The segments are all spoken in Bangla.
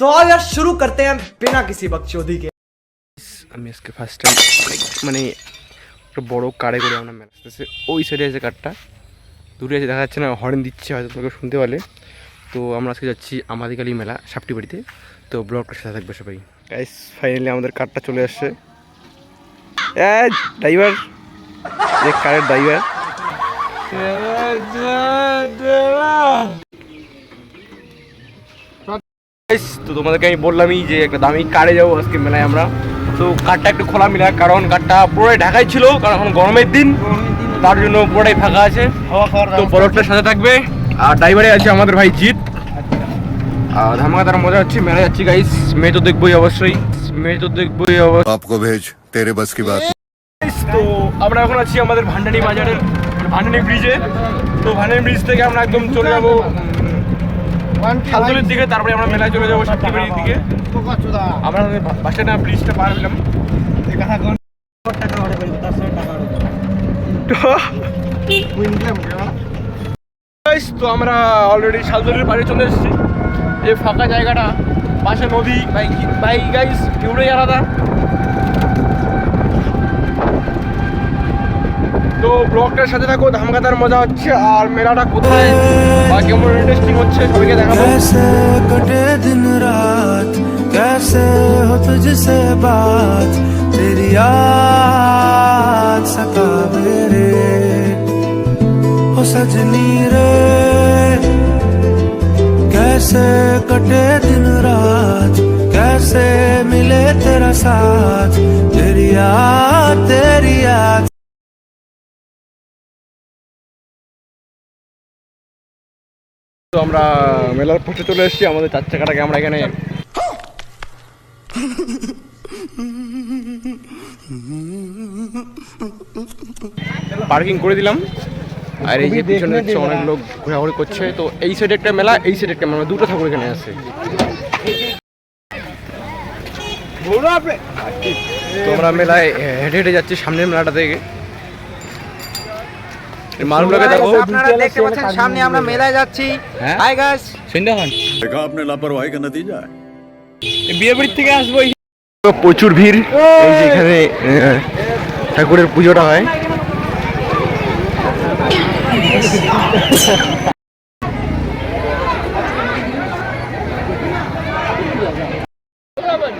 तो आओ यार शुरू करते हैं बिना किसी बकचोदी के। আমি আজকে ফার্স্ট টাইম মানে একটা বড় কারে করে আমরা মেলা আসতেছে। ওই সাইডে আছে কারটা, দূরে আছে দেখা যাচ্ছে না, হর্ন দিচ্ছে, হয়তো তোমাকে শুনতে পারলে। তো আমরা আজকে যাচ্ছি আমাদিকালী মেলা সাপটি বাড়িতে। তো ব্লগটার সাথে থাকবে সবাই। গাইস ফাইনালি আমাদের কারটা চলে আসছে। ড্রাইভার, কারের ড্রাইভার। তো তোমাদেরকে আমি বললামই যে একটা দামি কারে যাবো আজকে মেলায় আমরা। তো কারটা একটু খোলা মিলা, কারণ কারটা পুরোটাই ঢাকায় ছিল, কারণ এখন গরমের দিন, তার জন্য পুরোটাই ফাঁকা আছে। তো বরফটার সাথে থাকবে। আর ড্রাইভারে আছে আমাদের ভাই জিৎ। আর ধামাকাদার মজা হচ্ছে, মেলা যাচ্ছি গাইস। মেয়ে তো দেখবোই অবশ্যই, মেয়ে তো দেখবোই অবশ্যই। आपको भेज तेरे बस की बात। তো আমরা এখন আছি আমাদের ভান্ডানি বাজারের, ভান্ডানি ব্রিজে। তো ভান্ডানি ব্রিজ থেকে আমরা একদম চলে যাবো শালতলির দিকে, তারপরে আমরা মেলায় চলে যাবো সাতটিবাড়ির দিকে। আমরা বাস স্ট্যান্ড ব্রিজটা পার হলাম। তো আমরা অলরেডি শালতলির পাড়ে চলে এসেছি। এই ফাঁকা জায়গাটা, পাশে নদী, ভাই গাইস ভিউটাই আলাদা। তো ব্লগটার সাথে থাকো, ধামাকাদার মজা হচ্ছে। আর মেলাটা কোথায় বা কেমন ইন্টারেস্টিং হচ্ছে সবাইকে দেখাবো। कैसे कटे दिन रात, कैसे हो तुझसे बात, तेरी याद सतावे रे हो सजनी रे। कैसे कटे दिन रात, कैसे मिले तेरा साथ, तेरी याद। তো আমরা মেলার পথে চলে এসেছি। আমাদের 4 চাকাটাকে আমরা এখানে পার্কিং করে দিলাম। আর এই যে পিছনে হচ্ছে অনেক লোক ঘোরাঘুরি করছে। তো এই সাইডে একটা মেলা, এই সাইডে একটা মেলা, দুটো ঠাকুর এখানে আছে। তো আমরা মেলায় হেঁটে হেঁটে যাচ্ছি সামনের মেলাটা থেকে। মালগুলোকে দেখো, আপনারা দেখতে পাচ্ছেন সামনে আমরা মেলায় যাচ্ছি। হাই গাইস, देखा आपने लापरवाही का नतीजा है। বিয়ে বাড়ির থেকে আসবো। প্রচুর ভিড় এই যে এখানে ঠাকুরের পুজোটা হয়।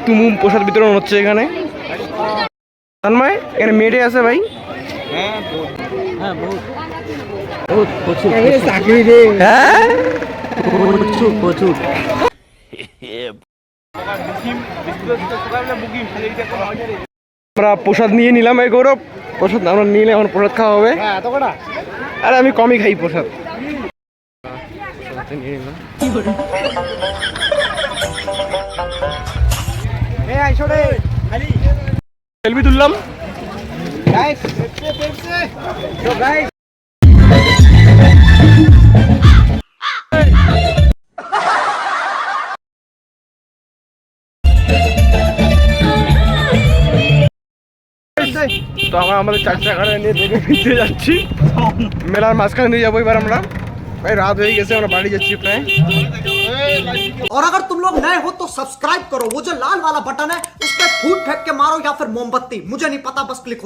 তুমুম প্রসাদ বিতরণ হচ্ছে এখানে। তন্ময়, এখানে মেয়েটে আছে ভাই? আমরা প্রসাদ নিয়ে নিলাম। এই গৌরব, প্রসাদ আমরা নিলে এখন প্রসাদ খাওয়া হবে। আরে আমি কমই খাই প্রসাদ। নিয়ে নিলাম। সেলফি তুললাম। তো আমরা আমাদের 4 চাকাটা নিয়ে দেখে ফিরতে যাচ্ছি। মেলার মাঝখানে দিয়ে যাবো এবার আমরা। ভাই রাত হয়ে গেছে, আমরা বাড়ি যাচ্ছি প্রায়। और अगर तुम लोग नए हो तो सब्सक्राइब करो, वो जो लाल वाला बटन है उस पर फूट फेंक के मारो या फिर मोमबत्ती, मुझे नहीं पता, बस क्लिक